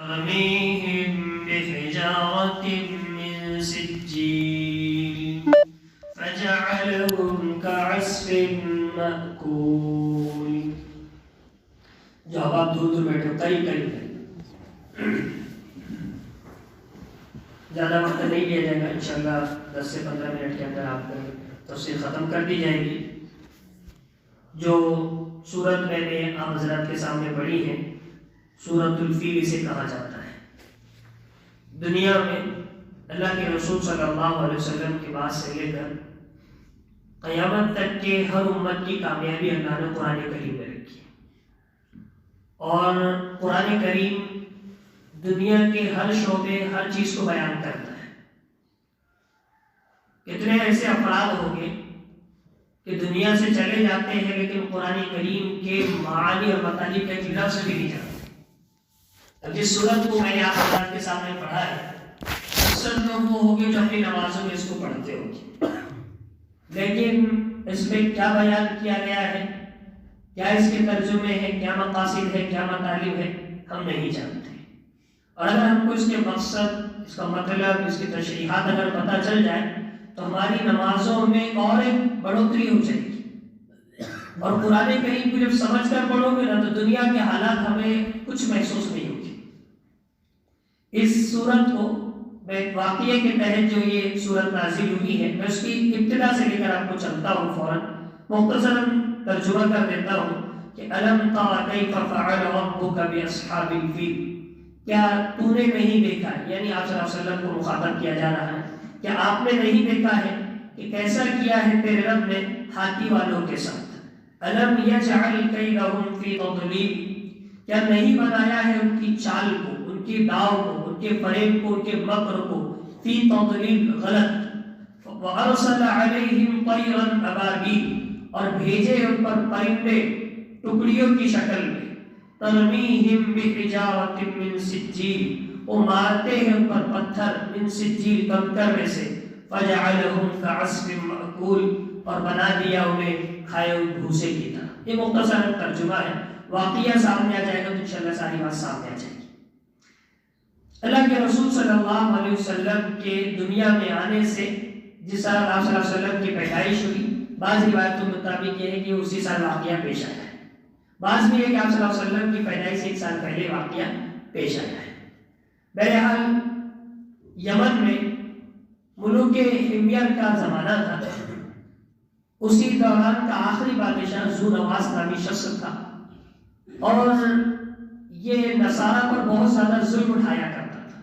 ترميهم بحجارة من سجيل فجعلهم كعصف مأكول. جو اب آپ دور دور بیٹھے ہو قریب قریب زیادہ وقت نہیں لیا جائے گا، انشاءاللہ 10 سے 15 منٹ کے اندر آپ کو تفسیر ختم کر دی جائے گی. جو سورت میں نے آپ حضرات کے سامنے پڑھی ہے سورت الفیل اسے کہا جاتا ہے. دنیا میں اللہ کے رسول صلی اللہ علیہ وسلم کے بعد سے لے کر قیامت تک کے ہر امت کی کامیابی اللہ نے قرآن کریم میں رکھی ہے. اور قرآن کریم دنیا کے ہر شعبے ہر چیز کو بیان کرتا ہے. کتنے ایسے افراد ہوں گے کہ دنیا سے چلے جاتے ہیں لیکن قرآن کریم کے معانی اور مطالب کا ایک لفظ بھی نہیں جانتے. اب جس صورت کو میں نے آپ حضرات کے سامنے پڑھا ہے اکثر لوگ وہ ہوں گے جو اپنی نمازوں میں اس کو پڑھتے ہوں گے، لیکن اس میں کیا بیان کیا گیا ہے، کیا اس کے ترجمے ہیں، کیا مقاصد ہے، کیا مطالب ہے، ہم نہیں جانتے. اور اگر ہم کو اس کے مقصد، اس کا مطلب، اس کی تشریحات اگر پتہ چل جائے تو ہماری نمازوں میں اور ایک بڑھوتری ہو جائے گی. اور قرآن کریم کو جب سمجھ کر پڑھو گے نا تو دنیا کے حالات ہمیں کچھ محسوس نہیں ہوگی. اس صورت کو میں ایک واقعے کے تحت جو یہ صورت نازل ہوئی ہے میں اس کی ابتدا سے لے کر آپ کو چلتا ہوں، فوراً مختصراً ترجمہ کر دیتا ہوں کہ الم تر کیف فعل ربک باصحاب الفیل. کیا تو نے نہیں دیکھا، یعنی آپ صلی اللہ علیہ وسلم کو مخاطب کیا جا رہا ہے، کیا آپ نے نہیں دیکھا ہے کہ کیسا کیا ہے تیرے رب نے ہاتھی والوں کے ساتھ. الم یجعل کیدہم فی تضلیل. کیا نہیں بنایا ہے ان کی چال کو، ان کی داؤ کو، ان کے فریب کو، ان کے مکر کو فی تضلیل غلط. وارسل علیہم طیرا ابابیل. اور بھیجے ان پر پرندے ٹکڑیوں کی شکل میں. ترمیہم بحجارۃ من سجیل. وہ مارتے ہیں ان پر پتھر من سجیل کنکر میں سے. فجعلہم کعصف مأکول. اور بنا دیا انہیں کھائے ہوئے بھوسے کی طرح. یہ مختصر ترجمہ ہے، واقعہ سامنے آ جائے گا تو انشاءاللہ ساری بات سامنے آ جائے گی. اللہ کے رسول صلی اللہ علیہ وسلم کے دنیا میں آنے سے جس سال آپ صلی اللہ علیہ وسلم کی پیدائش ہوئی، بعض روایتوں کے مطابق یہ ہے کہ اسی سال واقعہ پیش آیا ہے، بعض بھی ہے کہ آپ صلی اللہ علیہ وسلم کی پیدائش سے 1 سال پہلے واقعہ پیش آیا ہے. بہرحال یمن میں ملوک حمیر کا زمانہ تھا. اسی دوران کا آخری بادشاہ ذو نواس نامی شخص تھا اور یہ نصارہ پر بہت زیادہ ظلم اٹھایا کرتا تھا.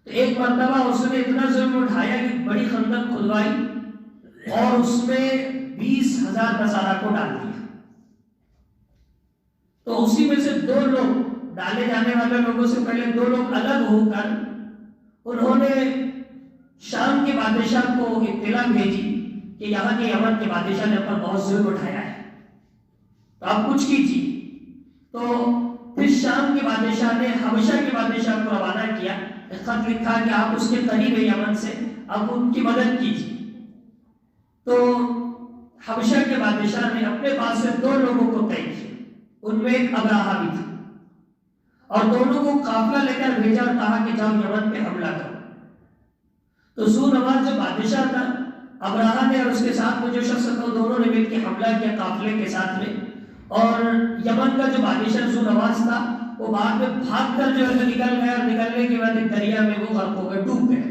تو ایک مرتبہ اس نے اتنا ظلم اٹھایا کہ بڑی خندق کھدوائی اور اس میں 20,000 نصارہ کو ڈال دیا. تو اسی میں سے 2 لوگ، ڈالے جانے والے لوگوں سے پہلے 2 لوگ الگ ہو کر انہوں نے شام کے بادشاہ کو اطلاع بھیجی کہ یہاں کے یمن کے بادشاہ نے پر بہت ظلم اٹھایا ہے تو آپ کچھ کیجیے. تو پھر شام کے بادشاہ نے حبشہ کے بادشاہ کو روانہ کیا، خط لکھا کہ آپ اس کے قریب یمن سے آپ ان کی مدد کیجیے. تو حبشہ کے بادشاہ نے اپنے پاس سے 2 لوگوں کو طے کیا، ان میں ایک ابراہا بھی تھا، اور دونوں کو قافلہ لے کر بھیجا اور کہا کہ جاؤ یمن پہ حملہ کرو. تو ذو نواس جو بادشاہ تھا، ابراہا نے اور اس کے ساتھ میں جو شخص تھا، دونوں نے مل کے حملہ کیا قافلے کے ساتھ میں. اور یمن کا جو بادشاہ ذو نواس تھا وہ بعد میں بھاگ کر جو ہے نکل گیا، اور نکلنے کے بعد ایک دریا میں وہ غرق ہو گئے، ڈوب گئے.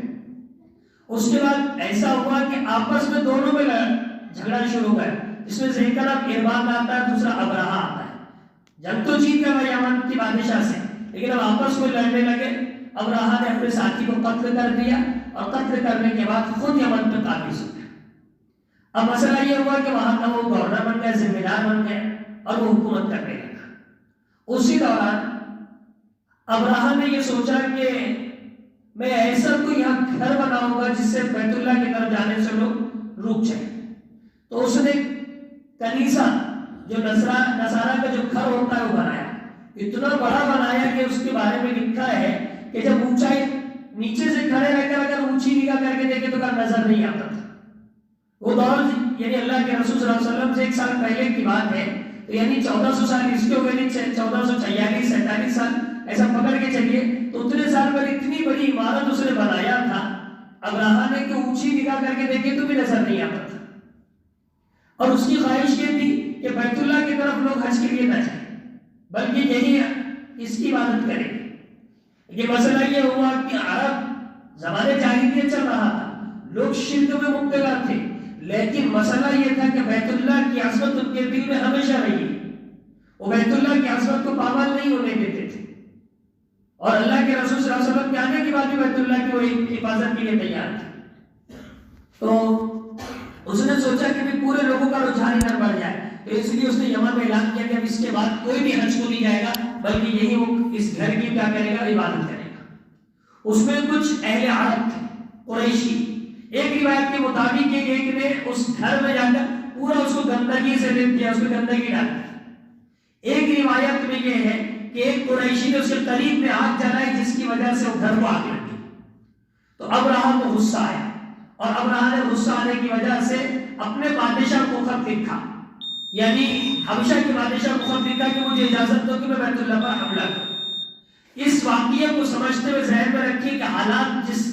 اس کے بعد ایسا ہوا کہ آپس میں دونوں میں جھگڑا شروع ہو گیا. اس میں سے ایک طرف ارباد آتا ہے، دوسرا ابراہا آتا ہے. جنگ تو جیت گیا یمن کی بادشاہ سے، لیکن اب آپس میں لڑنے لگے. ابراہا نے اپنے ساتھی کو قتل کر دیا اور قتل کرنے کے بعد خود یمن پہ قابض ہو گیا. اب مسئلہ یہ ہوا کہ وہاں کا وہ گورنر بن گیا، ذمہ دار بن گیا اور وہ حکومت کرنے لگا. اسی دوران ابراہا نے یہ سوچا کہ میں ایسا کوئی یہاں گھر بناؤں گا جس سے بیت اللہ کی طرف جانے سے لوگ رک جائیں. تو اس نے کنیسہ جو نصارہ کا جو گھر ہوتا ہے وہ بنایا. اتنا بڑا بنایا کہ اس کے بارے میں لکھا ہے کہ جب اونچائی نیچے سے کھڑے رہ کر اگر اونچی نگاہ کر کے دیکھے تو نظر نہیں آتا تھا. وہ دور یعنی اللہ کے رسول صلی اللہ علیہ وسلم سے 1 سال پہلے کی بات ہے، تو یعنی 1400 سال اس کے ہو گئے، 1446 47 سال ایسا پکڑ کے چلیے تو اتنے سال پر اتنی بڑی عمارت اس نے بنایا تھا، ابراہا نے کہ اونچی نگاہ کر کے دیکھے تو بھی نظر نہیں آتا تھا، اور اس کی خواہش یہ تھی کہ بیت اللہ کی طرف لوگ حج کے لیے نہ جائیں بلکہ یہی اس کی عبادت کریں۔ یہ مسئلہ یہ ہوا کہ عرب زمانے جاہلیت چل رہا تھا، لوگ شرک میں مبتلا تھے، لیکن مسئلہ یہ تھا کہ بیت اللہ کی عظمت ان کے دل میں ہمیشہ رہی، وہ بیت اللہ کی عظمت کو پامال نہیں ہونے دیتے تھے، اور اللہ کے رسول صلی اللہ علیہ وسلم کے آنے کے بعد بھی بیت اللہ کی وہ حفاظت کے لیے تیار تھے۔ تو اس نے سوچا کہ بھی پورے لوگوں کا رجحان ادھر بڑھ جائے، تو اس لیے اس نے یمن میں اعلان کیا کہ اب اس کے بعد کوئی بھی حج کو نہیں جائے گا بلکہ یہی وہ اس گھر کی کیا کرے گا، عبادت کرے گا۔ اس میں کچھ اہل عرب تھے، قریشی، ایک روایت کے مطابق ایک نے اس گھر میں جا کر پورا اس کو گندگی سے لپ کیا، اس کو گندگی ڈال دی۔ ایک روایت میں یہ ہے کہ ایک قریشی نے اس کے قریب میں آگ جلائی جس کی وجہ سے وہ گھر کو آگ لگ گئی، تو ابراہا کو غصہ آیا، اور ابراہا نے غصہ آنے کی وجہ سے اپنے بادشاہ کو خط لکھا، یعنی حبشہ کے بادشاہ کو خط لکھا کہ مجھے اجازت دو کہ میں بیت اللہ پر حملہ کروں۔ اس واقعے کو سمجھتے ہوئے ذہن میں رکھیے کہ حالات جس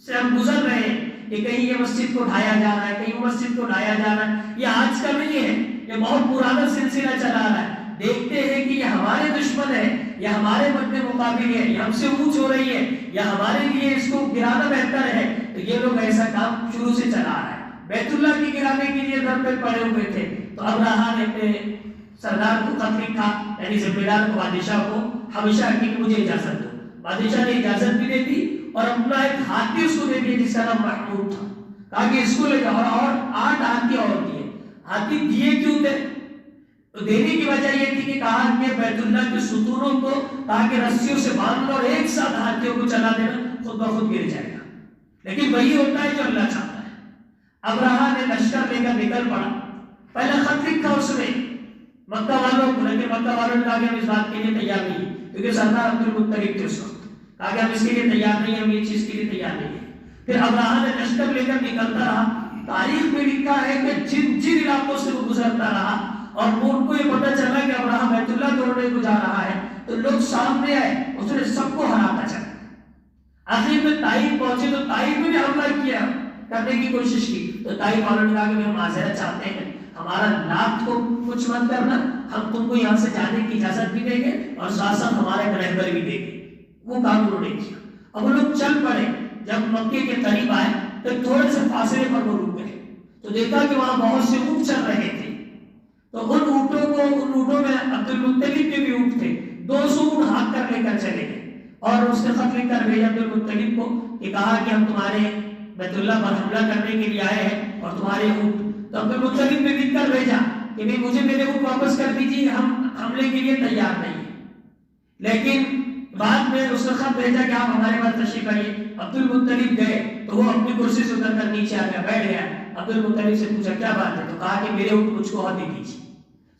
سے ہم گزر رہے ہیں کہ کہیں یہ مسجد کو ڈھایا جا رہا ہے، کہیں وہ مسجد کو ڈھایا جا رہا ہے، یہ آج کا نہیں ہے، یہ بہت پرانا سلسلہ چلا رہا ہے۔ دیکھتے ہیں کہ یہ ہمارے دشمن ہے، یا ہمارے مد مقابل ہے، یا ہم سے اونچ ہو رہی ہے، یا ہمارے لیے اس کو گرانا بہتر ہے، تو یہ لوگ ایسا کام شروع سے چلا رہا ہے۔ بیت اللہ کی گرانے کے لیے در پہ پڑے ہوئے تھے، تو ابراہا نے اپنے سردار کو خط لکھا، یعنی ذمہ دار کو، بادشاہ کو، حبشہ کی کہ مجھے اجازت دو۔ بادشاہ نے اجازت بھی دے دی اور اپنا ایک ہاتھی اس کو دے دیا جس کا نام محمود تھا، کہا کہ اس کو لے جاؤ، اور 8 ہاتھی اور دیے۔ ہاتھی دیے کیوں تھے؟ تو دینے کی وجہ یہ تھی کہ کہا کہ بیت اللہ کے ستونوں کو تاکہ رسیوں سے باندھ اور ایک ساتھ ہاتھیوں کو چلا دینا، خود بخود گر جائے گا، لیکن وہی ہوتا ہے جو اللہ چاہتا ہے۔ ابراہا نے لشکر لے کر نکل پڑا، پہلا خط لکھا اس نے مکہ والوں کو، لیکن مکہ والوں نے کہا کہ ہم اس بات کے لیے تیار نہیں، کیونکہ سردار عبد المطلب تھے اس وقت، کہا کہ ہم اس کے لیے تیار نہیں، ہم یہ چیز کے لیے تیار نہیں ہے۔ پھر ابراہا نے لشکر لے کر نکلتا رہا، تاریخ میں لکھا ہے کہ جن جن علاقوں سے وہ گزرتا رہا اور ان کو یہ پتہ چلا کہ ابراہا بیت اللہ توڑنے کو جا رہا ہے، تو لوگ سامنے آئے، اس نے سب کو ہراتا چلا۔ آخر میں طائف پہنچے تو طائف میں بھی حملہ کیا کرنے کی کوشش کی، تو طائف والوں نے کہا کہ ہم معذرت چاہتے ہیں، ہمارا نام کو کچھ مت کرنا، ہم تم کو یہاں سے جانے کی اجازت بھی دیں گے اور ساتھ ساتھ ہمارا ایک رہبر بھی دیں گے۔ وہ کام انہوں نے کیا۔ اب وہ لوگ چل پڑے، جب مکے کے قریب آئے تو تھوڑے سے فاصلے پر وہ رک گئے، تو دیکھا کہ وہاں بہت سے اونٹ چل رہے تھے، تو ان اونٹوں میں عبد المطلب کے بھی اونٹ تھے، 200 اونٹ ہاتھ کر لے کر چلے گئے، اور اس نے خط لکھ کر بھیجا عبد المطلب کو کہ کہا کہ ہم تمہارے بیت اللہ پر حملہ کرنے کے لیے آئے ہیں اور تمہارے اونٹ، تو عبد المطلب نے لکھ کر بھیجا کہ نہیں، مجھے میرے اونٹ واپس کر دیجیے، ہم حملے کے لیے تیار نہیں ہیں۔ لیکن بعد میں اس نے خط بھیجا کہ آپ ہمارے پاس تشریف آئیے۔ عبد المطلب گئے تو وہ اپنی کرسی سے اتر کر نیچے آ گیا، بیٹھ گیا۔ عبد المطلب سے پوچھا کیا بات ہے، تو کہا کہ میرے اونٹ مجھ کو دے دیجیے۔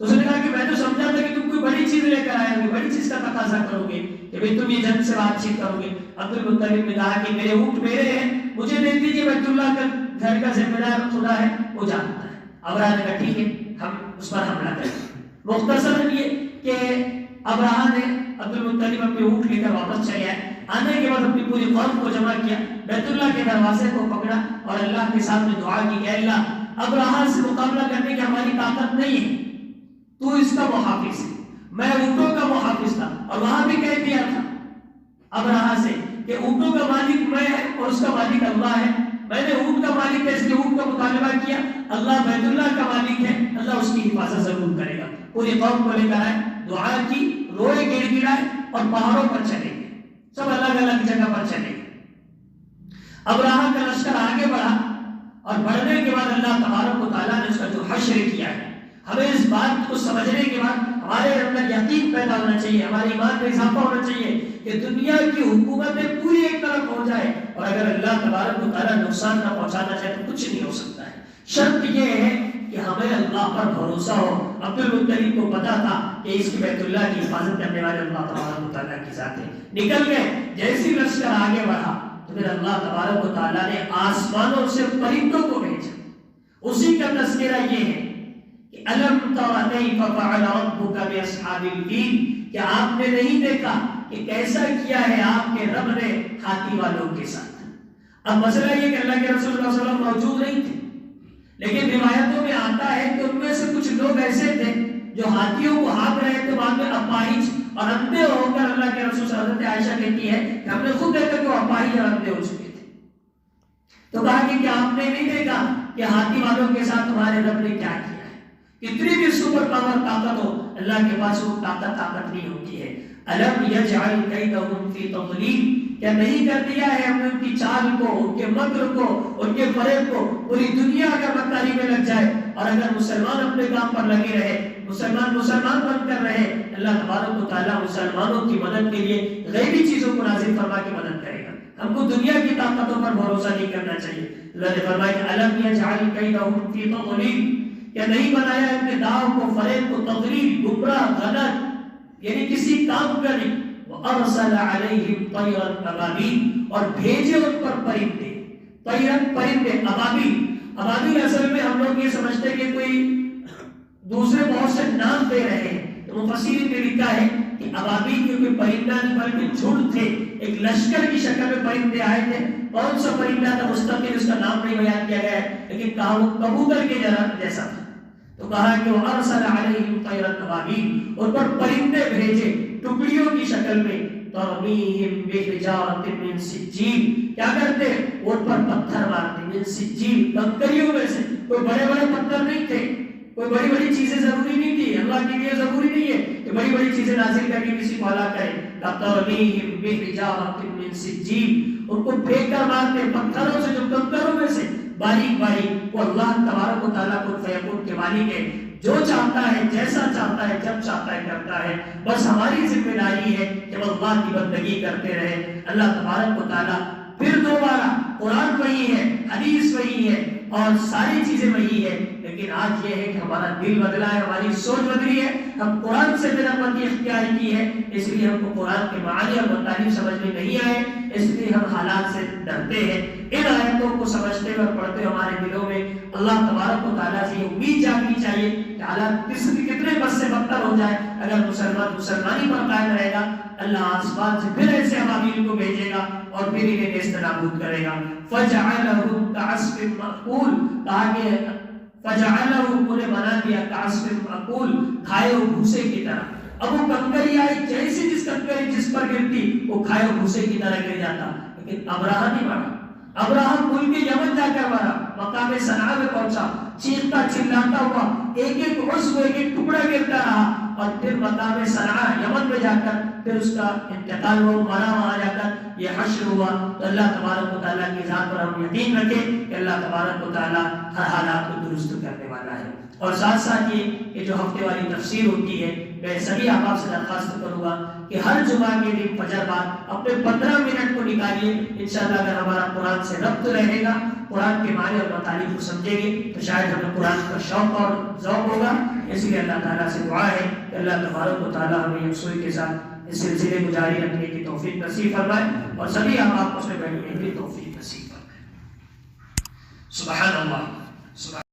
تو اس نے کہا کہ میں تو سمجھا تھا کہ تم کوئی بڑی چیز لے کر آئے ہو، بڑی چیز کا تقاضا کرو گے کہ بھئی تم یہ جنگ سے بات چیت کرو گے۔ عبد المطلب نے کہا کہ میرے اونٹ میرے ہیں، مجھے دے دیجیے، بیت اللہ کا گھر کا ذمہ دار خدا ہے، وہ جانتا ہے۔ ابراہا نے کہا ٹھیک ہے، ہم اس پر حملہ کریں۔ مختصراً یہ کہ ابراہا نے عبد المطلب اپنے اونٹ لے کر واپس چلے آئے، آنے کے بعد اپنی پوری قوم کو جمع کیا، بیت اللہ کے دروازے کو پکڑا اور اللہ کے سامنے دعا کی کہ اللہ ابراہا سے مقابلہ کرنے کی ہماری طاقت نہیں ہے، تو اس کا محافظ ہے، میں اونٹوں کا محافظ تھا، اور وہاں بھی کہہ دیا تھا ابراہا سے کہ اونٹوں کا مالک میں ہے اور اس کا مالک اللہ ہے، میں نے اونٹ کا مالک ہے اس لیے اونٹ کا مطالبہ کیا، اللہ بیت اللہ کا مالک ہے، اللہ اس کی حفاظت ضرور کرے گا۔ پوری قوم کو لے کر آئے، دعا کی، روئے گڑ گڑائے اور پہاڑوں پر چلے گئے، سب الگ الگ جگہ پر چلے گئے۔ ابراہا کا لشکر آگے بڑھا اور بڑھنے کے بعد اللہ تبارک و تعالیٰ نے اس کا جو حشر کیا ہے، ہمیں اس بات کو سمجھنے کے بعد ہمارے اندر یقین پیدا ہونا چاہیے، ہمارے ایمان میں اضافہ ہونا چاہیے کہ دنیا کی حکومتیں پوری ایک طرف ہو جائے اور اگر اللہ تبارک و تعالیٰ نقصان نہ پہنچانا چاہے تو کچھ نہیں ہو سکتا ہے۔ شرط یہ ہے کہ ہمیں اللہ پر بھروسہ ہو۔ عبد المطلب کو پتا تھا کہ اس کی بیت اللہ کی حفاظت کرنے والے اللہ تبارک و تعالیٰ کی ذات ہے۔ نکل گئے، جیسی لشکر آگے بڑھا تو پھر اللہ تبارک و تعالیٰ نے آسمانوں سے پرندوں کو بھیجا۔ اسی کا تذکرہ یہ ہے کہ الم تر کیف فعل ربک باصحاب الفیل، کہ آپ نے نہیں دیکھا کہ کیسا کیا ہے آپ کے رب نے ہاتھی والوں کے ساتھ۔ اب مسئلہ یہ کہ اللہ کے رسول صلی اللہ علیہ وسلم موجود نہیں تھے، لیکن روایتوں میں آتا ہے کہ ان میں سے کچھ لوگ ایسے تھے جو ہاتھیوں کو ہانک رہے تھے، بعد میں اپاہج اور اندھے ہو کر اللہ کے رسول صلی اللہ علیہ وسلم، عائشہ کہتی ہے کہ ہم نے خود دیکھا کہ وہ اپاہج اور اندھے ہو چکے تھے، تو کہا کہ کیا آپ نے نہیں دیکھا کہ ہاتھی والوں کے ساتھ تمہارے رب نے کیا کیا ہے؟ کتنی بھی سپر پاور طاقت ہو، اللہ کے پاس وہ طاقت نہیں ہوتی ہے۔ الم یجعل کیدہم فی تضلیل، کیا نہیں کر دیا ہے ہم نے ان کی چال کو، ان کے مکر کو، ان کے فریب کو؟ پوری دنیا اگر مکاری میں لگ جائے اور اگر مسلمان اپنے کام پر لگے رہے، مسلمان بن کر رہے، اللہ تبارک و تعالیٰ مسلمانوں کی مدد کے لیے غیبی چیزوں کو نازل فرما کے مدد کرے گا۔ ہم کو دنیا کی طاقتوں پر بھروسہ نہیں کرنا چاہیے۔ اللہ نے فرمایا کہ الم یجعل کیدہم فی تضلیل، کیا نہیں بنایا ان کے داؤ کو، فریب کو، تضلیل، گمراہ، غلط، یعنی کسی کام کا نہیں۔ وَأَرْسَلَ عَلَيْهِمْ طَيْرًا أَبَابِيلَ، اور بھیجے ان پر پرندے، طیرن پرندے، ابابیل اصل میں ہم لوگ یہ سمجھتے کہ کوئی دوسرے بہت سے نام دے رہے ہیں، تو مفسرین نے لکھا ہے کہ ابابیل کوئی پرندہ نہیں بلکہ جھنڈ تھے، ایک لشکر کی شکل میں پرندے آئے تھے۔ کون سا پرندہ تھا مستقل اس کا نام نہیں بیان کیا گیا ہے، لیکن کہا وہ کبوتر کے جیسا تھا، تو کہا کہ وہ ارسل علیہم طیرا ابابیل، اور پر پرندے بھیجے ٹکڑیوں کی شکل میں، ترمیہم بحجارۃ من سجیل، کیا کرتے ان پر پتھر مارتے، من سجیل، کنکریوں میں سے، کوئی بڑے بڑے پتھر نہیں تھے، کوئی بڑی بڑی چیزیں ضروری نہیں تھی، اللہ کے لیے ضروری نہیں ہے کہ بڑی بڑی چیزیں نازل کر کے کسی کو ہلاک کرے۔ ترمیہم بحجارۃ من سجیل، ان کو پھینک کر مارتے پتھروں سے، جو کنکروں میں سے باریک باریک۔ وہ اللہ تبارک و تعالیٰ کو فیکون کے مالک ہے، جو چاہتا ہے، جیسا چاہتا ہے، جب چاہتا ہے کرتا ہے۔ بس ہماری ذمہ داری ہے کہ وہ اللہ کی بندگی کرتے رہے۔ اللہ تبارک و تعالیٰ پھر دوبارہ، قرآن وہی ہے، حدیث وہی ہے اور ساری چیزیں وہی ہے، لیکن آج یہ ہے کہ ہمارا دل بدلا ہے، ہماری سوچ بدلی ہے، ہم قرآن سے بے اختیار کی ہے، اس لیے ہم کو قرآن کے معانی اور مطالب سمجھ میں نہیں آئے، اس لیے ہم حالات سے ڈرتے ہیں۔ ان آیتوں کو سمجھتے ہوئے اور پڑھتے ہمارے دلوں میں اللہ تبارک و تعالیٰ سے یہ امید جاگنی چاہیے کہ حالات کتنے بد سے بدتر ہو جائے، اگر مسلمانی پر قائم رہے گا، اللہ آسمان سے پھر ایسے ابابیل کو بھیجے گا اور پھر انہیں نیست نابود کرے گا۔ فَجَعَلَهُمْ كَعَصْفٍ مَأْكُولٍ، کہا کہ فَجَعَلَهُمْ انہیں بنا دیا كَعَصْفٍ مَأْكُولٍ، کھائے ہوئے بھوسے کی طرح۔ اب وہ کنکری آئی، جیسے جس کنکری جس پر گرتی وہ کھائے ہوئے بھوسے کی طرح گر جاتا، لیکن ابراہ نہیں مرا۔ ابراہ ملک یمن جا کر مرا، مقام صنعاء میں پہنچا، چیختا چلاتا ہوا، ایک ایک عضو، ایک ایک ٹکڑا گرتا رہا، اور پھر مقام صنعاء یمن میں جا کر پھر اس کا انتقال ہوا، مرا، وہاں جا کر یہ حشر ہوا۔ تو اللہ تبارک و تعالیٰ کی ذات پر ہم یقین رکھیں کہ اللہ تبارک و تعالیٰ ہر حالات کو درست کرنے والا ہے۔ اور ساتھ ساتھ یہ جو ہفتے والی تفسیر ہوتی ہے، میں سبھی آپ سے درخواست کروں گا کہ ہر جمعہ کے دن فجر بعد اپنے 15 منٹ کو نکالیے۔ انشاءاللہ اگر ہمارا قرآن سے ربط رہے گا، قرآن کے معنی اور مطالب کو سمجھیں گے، تو شاید ہمیں قرآن کا شوق اور ذوق ہوگا۔ اس لیے اللہ تعالیٰ سے دعا ہے کہ اللہ تبارک و تعالیٰ ہمیں یکسوئی کے ساتھ اس سلسلے کو جاری رکھنے کی توفیق نصیب فرمائے، اور سبھی آپ سے بیٹھنے کی توفیق نصیب فرمائے۔ سبحان اللہ۔